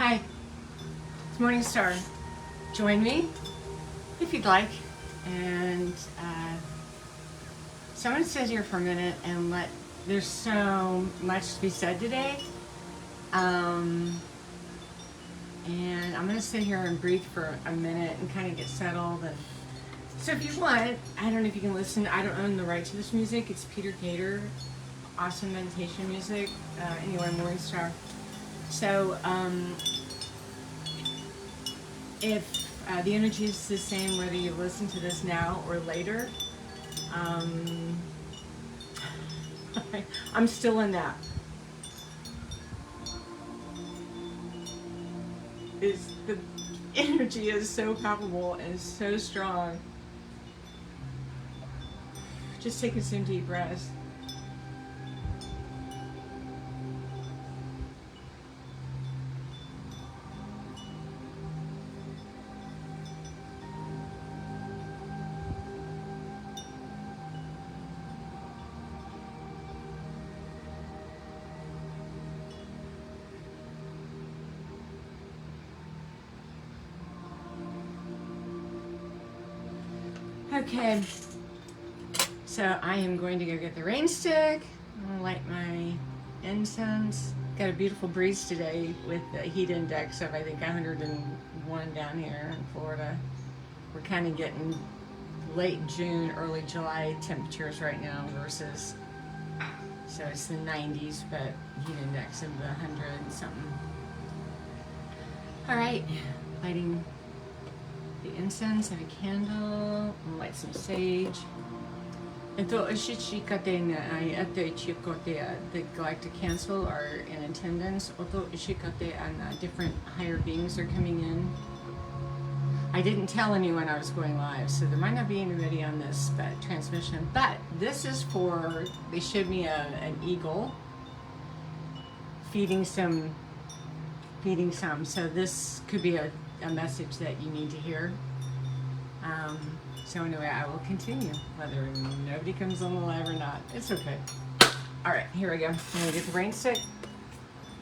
Hi, it's Morningstar. Join me if you'd like. And so I'm going to sit here for a minute and there's so much to be said today. And I'm going to sit here and breathe for a minute and kind of get settled. And so if you want, I don't know if you can listen. I don't own the right to this music. It's Peter Gator, awesome meditation music. Anyway, Morningstar. So if the energy is the same whether you listen to this now or later, I'm still in that. The energy is so palpable and so strong. Just taking some deep breaths. Okay, so I am going to go get the rain stick. I'm gonna light my incense. Got a beautiful breeze today with the heat index of I think 101 down here in Florida. We're kind of getting late June, early July temperatures right now versus, so it's the 90s, but heat index of the 100 something. All right, lighting the incense. Have a candle. I'm gonna light some sage. Ito ishikate na ay ito ichikote the galactic council are in attendance. Oto ishikate and different higher beings are coming in. I didn't tell anyone I was going live, so there might not be anybody on this transmission. But this is for. They showed me an eagle feeding some. So this could be a message that you need to hear. So anyway, I will continue, whether nobody comes on the live or not. It's okay. All right, here we go. I'm gonna get the rain stick.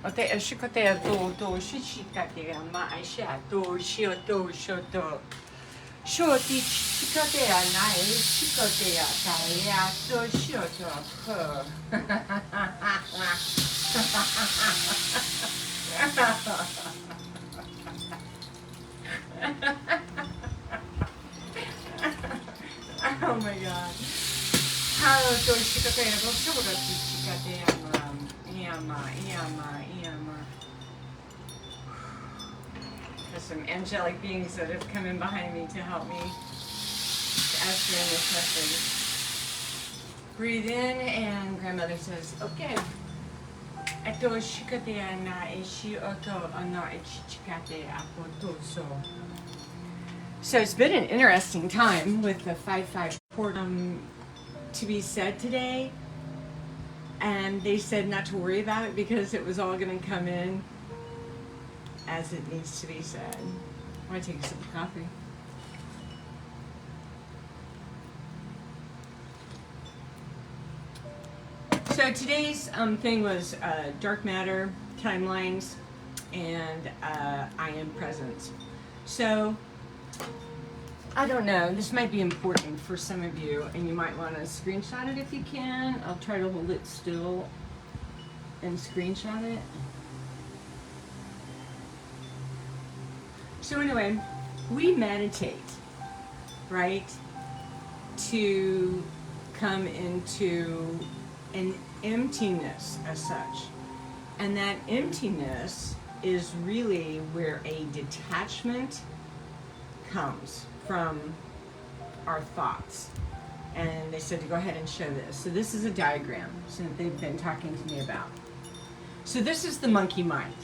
Okay, shikote to shishikate ma aisha to shioto shoto. Shoti shikote na shikote ya to shioto. Oh my God. How to shikate no shobora shikate yama. There's some angelic beings that have come in behind me to help me usher in this message. Breathe in, and grandmother says, okay. Ato shikate na ishi oto ana ichikate apoto so. So it's been an interesting time with the 5-5 portal to be said today, and they said not to worry about it because it was all going to come in as it needs to be said. I want to take a sip of coffee. So today's thing was dark matter, timelines, and I am presence. So I don't know, this might be important for some of you, and you might want to screenshot it if you can. I'll try to hold it still and screenshot it. So anyway, we meditate, right, to come into an emptiness as such. And that emptiness is really where a detachment comes from our thoughts. And they said to go ahead and show this. So this is a diagram that they've been talking to me about. So this is the monkey mind.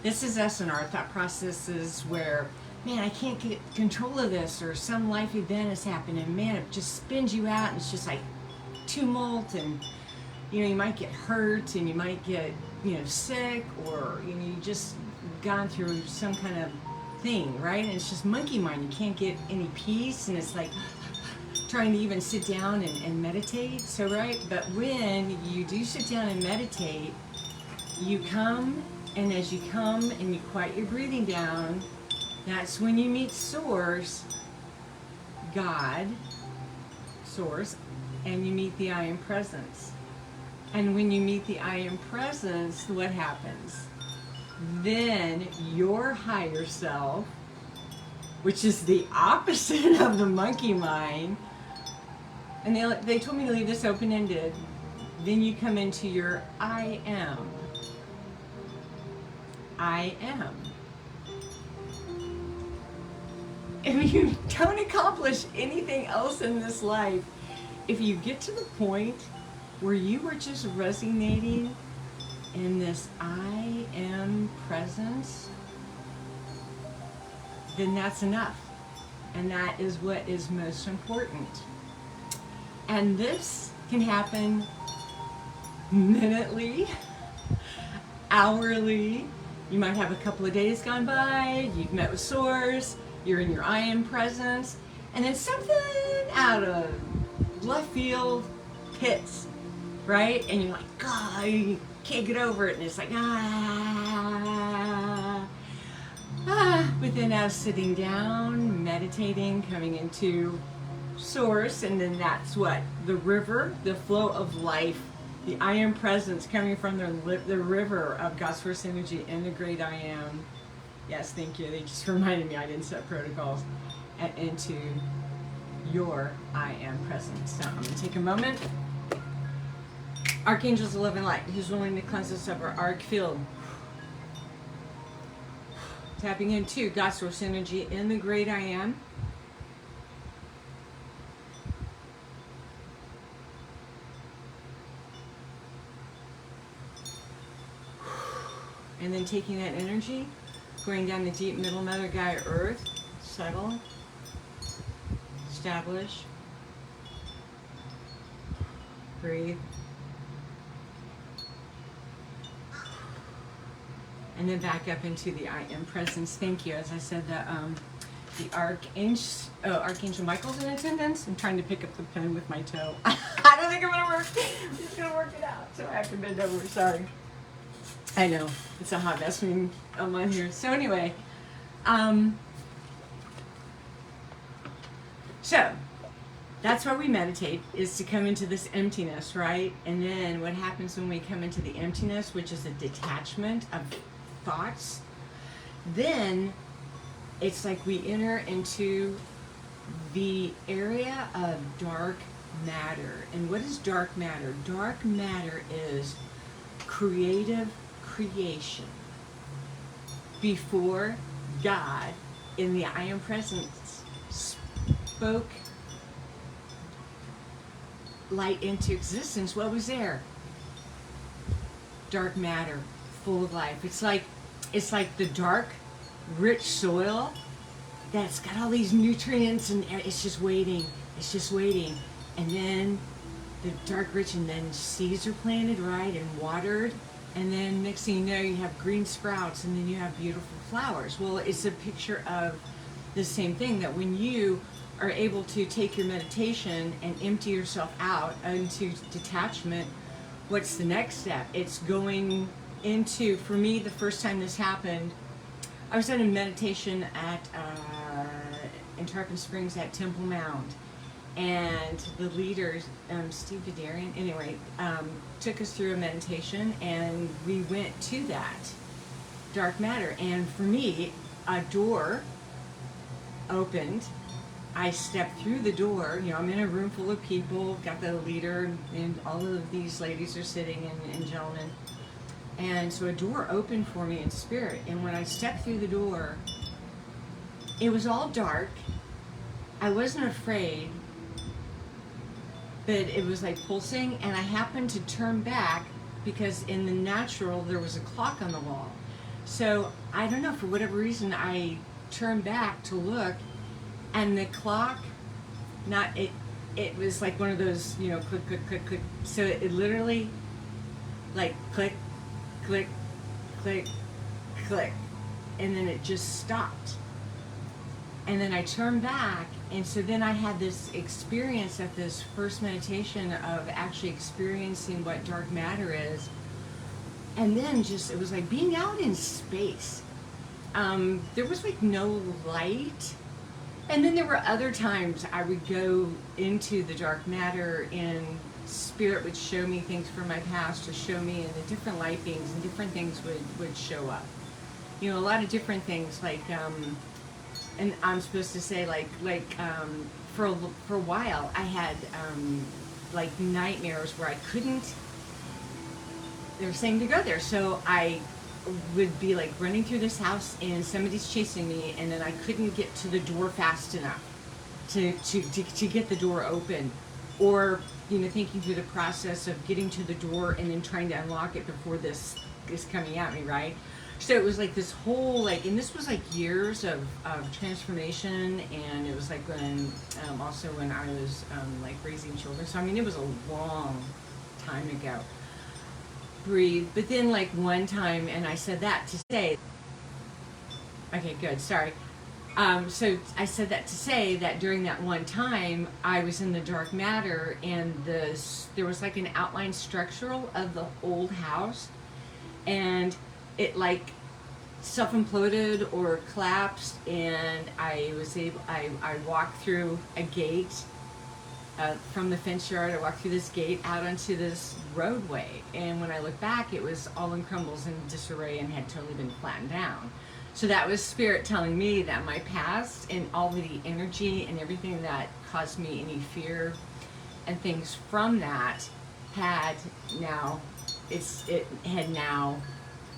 This is us and our thought processes where, man, I can't get control of this, or some life event has happened and man, it just spins you out and it's just like tumult, and you might get hurt and you might get, sick, or you just gone through some kind of thing, right? And it's just monkey mind. You can't get any peace, and it's like trying to even sit down and meditate. So, right? But when you do sit down and meditate, you come And as you come and you quiet your breathing down, that's when you meet Source, God, Source, and you meet the I Am Presence. And when you meet the I Am Presence, what happens? Then your higher self, which is the opposite of the monkey mind, and they told me to leave this open-ended, then you come into your I am. I am. If you don't accomplish anything else in this life, if you get to the point where you are just resonating in this I am presence, then that's enough. And that is what is most important. And this can happen minutely, hourly. You might have a couple of days gone by, you've met with Source, you're in your I am presence, and then something out of left field hits, right? And you're like, God, you can't get over it, and it's like, but then now sitting down, meditating, coming into Source, and then that's what? The river, the flow of life, the I am presence coming from the river of God's first energy in the great I am. Yes, thank you. They just reminded me I didn't set protocols. And into your I am presence. Now I'm going to take a moment. Archangels of love and light, who's willing to cleanse us of our arc field. Tapping into God's source energy in the great I am. And then taking that energy, going down the deep middle mother Gaia earth, settle, establish, breathe, and then back up into the I am presence. Thank you. As I said, the Archangel Michael's in attendance. I'm trying to pick up the pen with my toe. I don't think I'm gonna work. I'm just gonna work it out. So I have to bend over. Sorry. I know, it's a hot mess when I'm on here. So anyway, so that's why we meditate, is to come into this emptiness, right? And then what happens when we come into the emptiness, which is a detachment of thoughts, then it's like we enter into the area of dark matter. And what is dark matter? Dark matter is creative creation before God in the I am presence spoke light into existence. What was there? Dark matter, full of life. It's like the dark, rich soil that's got all these nutrients, and it's just waiting. It's just waiting. And then the dark, rich, and then seeds are planted, right, and watered. And then next thing you know, you have green sprouts, and then you have beautiful flowers. Well, it's a picture of the same thing, that when you are able to take your meditation and empty yourself out into detachment, what's the next step? It's going into, for me, the first time this happened, I was in a meditation at in Tarpon Springs at Temple Mound. And the leader, Steve Vidarian, anyway, took us through a meditation, and we went to that dark matter. And for me, a door opened. I stepped through the door. You know, I'm in a room full of people, got the leader, and all of these ladies are sitting, and gentlemen. And so a door opened for me in spirit. And when I stepped through the door, it was all dark. I wasn't afraid, but it was like pulsing, and I happened to turn back because in the natural there was a clock on the wall. So I don't know, for whatever reason, I turned back to look, and the clock, it was like one of those, you know, click, click, click, click. So it literally, like, click, click, click, click, and then it just stopped. And then I turned back, and so then I had this experience at this first meditation of actually experiencing what dark matter is. And then just, it was like being out in space. There was like no light. And then there were other times I would go into the dark matter and spirit would show me things from my past, to show me, and the different light beings and different things would show up. You know, a lot of different things, like, and I'm supposed to say, for a while, I had, like, nightmares where I couldn't, they were saying to go there, so I would be, like, running through this house, and somebody's chasing me, and then I couldn't get to the door fast enough to get the door open, or, you know, thinking through the process of getting to the door and then trying to unlock it before this is coming at me, right? So it was like this whole, like, and this was like years of transformation, and it was like when, also when I was like raising children. So I mean, it was a long time ago. Breathe. But then like one time, and I said that to say, okay, good, sorry. So I said that to say that during that one time, I was in the dark matter, and there was like an outline structural of the old house, and it like self-imploded or collapsed, and I walked through a gate from the fence yard. I walked through this gate out onto this roadway, and when I look back, it was all in crumbles and disarray and had totally been flattened down. So that was spirit telling me that my past and all of the energy and everything that caused me any fear and things from that had now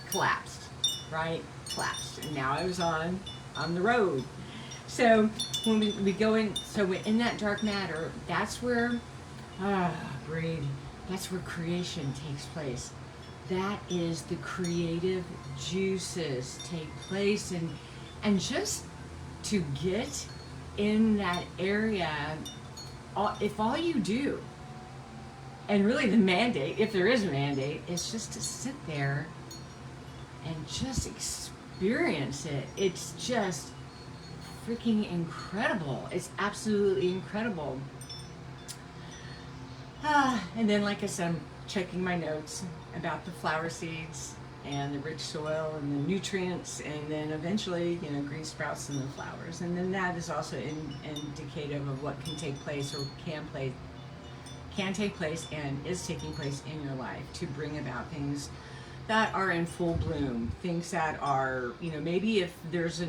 collapsed, right? Collapsed, and now I was on the road. So when we go in, so we're in that dark matter, that's where, breathe, that's where creation takes place. That is the creative juices take place, and just to get in that area, if all you do, and really the mandate, if there is a mandate, is just to sit there and just experience it. It's just freaking incredible. It's absolutely incredible. And then, like I said, I'm checking my notes about the flower seeds and the rich soil and the nutrients, and then eventually, you know, green sprouts and the flowers. And then that is also indicative of what can take place, or can take place and is taking place in your life to bring about things that are in full bloom, things that are, you know, maybe if there's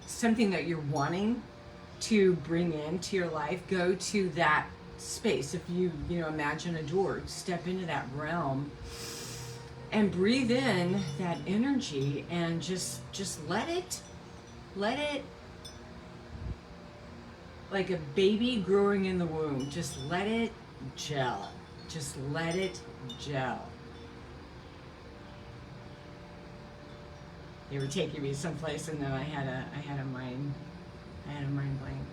something that you're wanting to bring into your life, go to that space. If you know, imagine a door, step into that realm and breathe in that energy, and just let it, like a baby growing in the womb, just let it gel. Just let it gel. They were taking me someplace, and then I had a mind blank.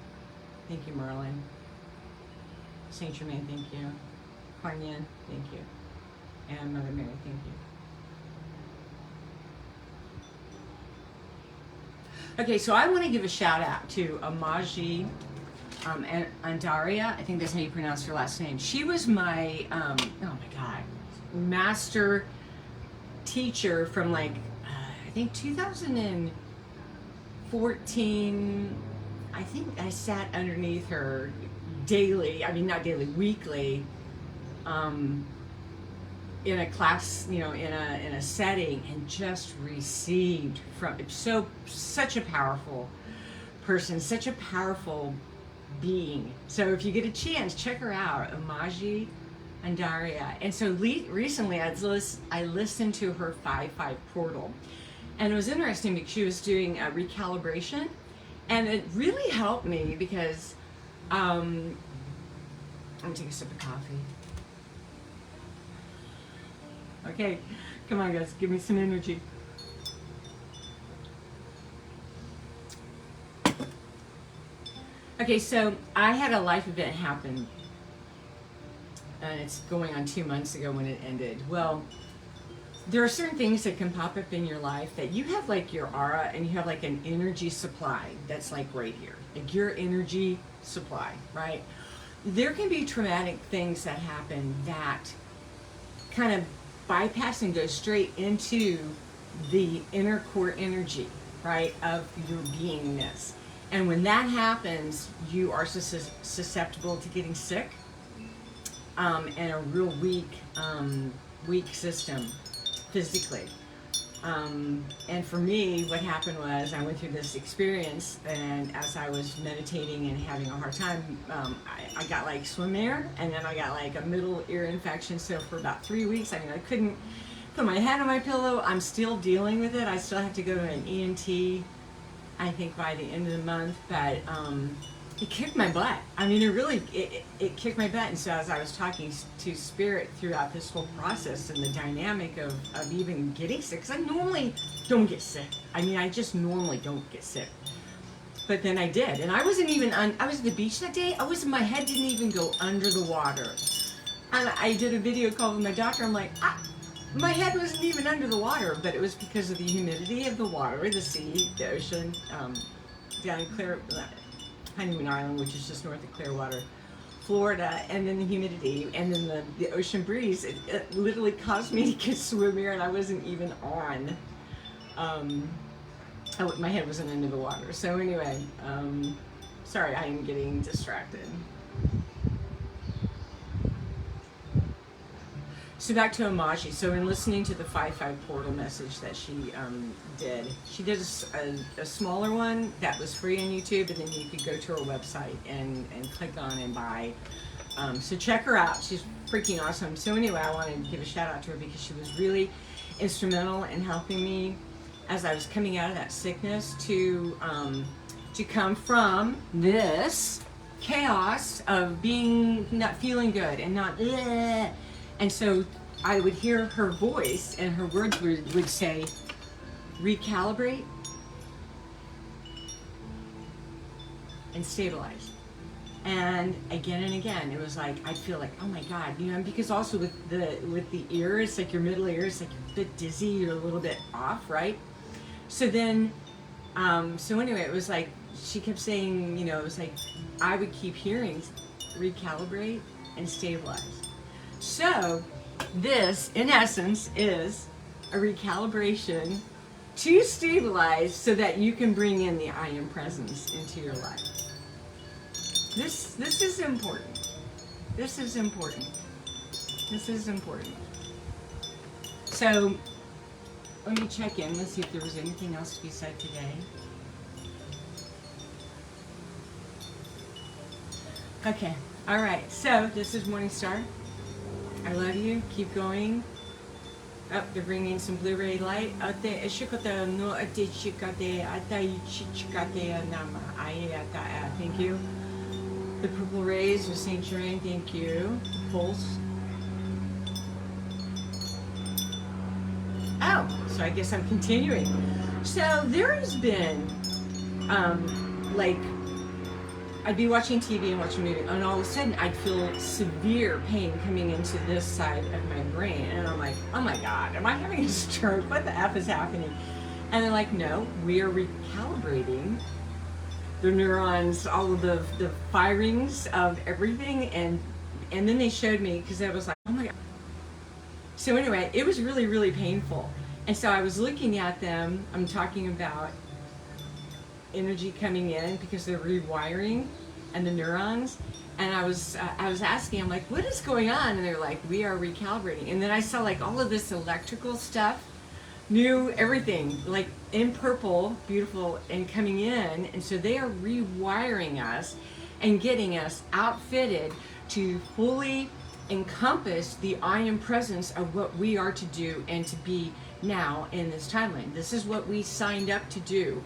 Thank you, Merlin. Saint Germain, thank you. Kuan Yin, thank you. And Mother Mary, thank you. Okay, so I want to give a shout out to Amaji and Andaria. I think that's how you pronounce her last name. She was my, oh my God, master teacher from like, I think 2014. I think I sat underneath her daily, I mean not daily, weekly, in a class, you know, in a setting, and just received from such a powerful person, such a powerful being. So if you get a chance, check her out, Amaji Andaria. And so recently I listened to her 5-5 portal, and it was interesting because she was doing a recalibration, and it really helped me because I'm gonna take a sip of coffee. Okay, come on guys, give me some energy. Okay, so I had a life event happen, and it's going on 2 months ago when it ended. Well, there are certain things that can pop up in your life that you have, like your aura, and you have like an energy supply that's like right here, like your energy supply, right? There can be traumatic things that happen that kind of bypass and go straight into the inner core energy, right, of your beingness. And when that happens, you are susceptible to getting sick, and a real weak system physically. And for me, what happened was I went through this experience, and as I was meditating and having a hard time, I got like swim air, and then I got like a middle ear infection. So for about 3 weeks, I mean, I couldn't put my head on my pillow. I'm still dealing with it. I still have to go to an ENT, I think, by the end of the month, but it kicked my butt. I mean, it kicked my butt. And so as I was talking to Spirit throughout this whole process and the dynamic of even getting sick, because I normally don't get sick. I mean, I just normally don't get sick. But then I did. And I wasn't even I was at the beach that day. My head didn't even go under the water. And I did a video call with my doctor. I'm like, my head wasn't even under the water, but it was because of the humidity of the water, the sea, the ocean, down in Honeymoon Island, which is just north of Clearwater, Florida, and then the humidity, and then the ocean breeze. It literally caused me to get swim air, and I wasn't even on. My head wasn't under the water. So anyway, sorry, I am getting distracted. So back to Amaji. So in listening to the 5-5 portal message that she did a smaller one that was free on YouTube, and then you could go to her website and click on and buy. So check her out. She's freaking awesome. So anyway, I wanted to give a shout out to her because she was really instrumental in helping me as I was coming out of that sickness to come from this chaos of being not feeling good and not. Bleh. And so I would hear her voice, and her words would say, recalibrate and stabilize. And again, it was like, I'd feel like, oh my God, you know, because also with the ear, it's like your middle ear, it's like you're a bit dizzy, you're a little bit off, right? So then, so anyway, it was like, she kept saying, you know, it was like, I would keep hearing recalibrate and stabilize. So this, in essence, is a recalibration to stabilize so that you can bring in the I Am Presence into your life. This is important. This is important. This is important. So let me check in. Let's see if there was anything else to be said today. Okay. All right. So this is MorningStar. I love you. Keep going. Oh, they're bringing some Blu-ray light. Thank you. The purple rays of Saint Germain. Thank you. The pulse. Oh, so I guess I'm continuing. So there has been, like, I'd be watching TV and watching a movie, and all of a sudden I'd feel severe pain coming into this side of my brain, and I'm like, oh my God, am I having a stroke? What the F is happening? And they're like, no, we are recalibrating the neurons, all of the firings of everything, and then they showed me, because I was like, oh my God. So anyway, it was really, really painful. And so I was looking at them, I'm talking about energy coming in because they're rewiring and the neurons, and I was asking, I'm like, what is going on? And they're like, we are recalibrating. And then I saw like all of this electrical stuff, new everything, like in purple, beautiful, and coming in. And so they are rewiring us and getting us outfitted to fully encompass the I Am Presence of what we are to do and to be now in this timeline. This is what we signed up to do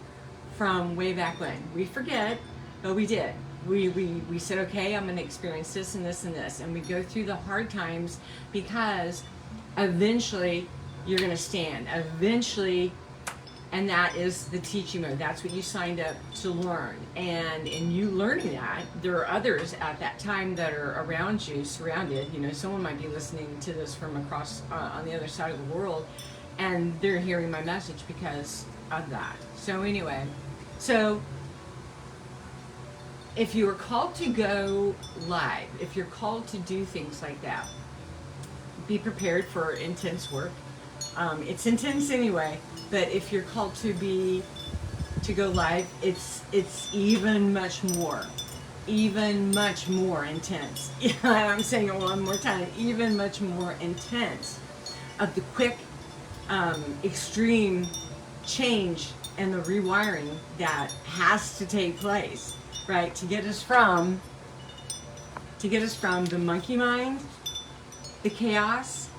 from way back when. We forget, but we did. We said, okay, I'm going to experience this and this and this. And we go through the hard times because eventually you're going to stand. Eventually, and that is the teaching mode. That's what you signed up to learn. And in you learning that, there are others at that time that are around you, surrounded. You know, someone might be listening to this from across on the other side of the world, and they're hearing my message because of that. So anyway, so if you are called to go live, if you're called to do things like that, be prepared for intense work. It's intense anyway, but if you're called to go live, it's even much more intense. Yeah, I'm saying it one more time, even much more intense of the quick, extreme change and the rewiring that has to take place, right, to get us from the monkey mind, the chaos,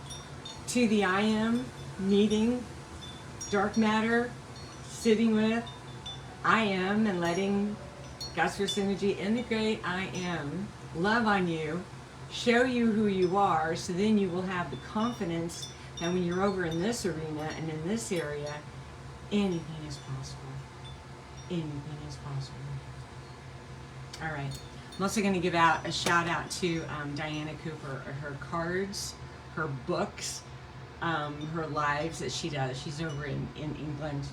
to the I am, meeting dark matter, sitting with I am, and letting God's first energy integrate I am, love on you, show you who you are, so then you will have the confidence that when you're over in this arena and in this area, anything is possible. Anything is possible. All right. I'm also going to give out a shout out to Diana Cooper, her cards, her books, her lives that she does. She's over in England.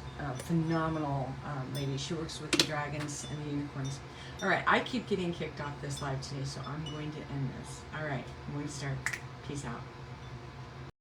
Phenomenal lady. She works with the dragons and the unicorns. All right. I keep getting kicked off this live today, so I'm going to end this. All right. I'm going to start. Peace out.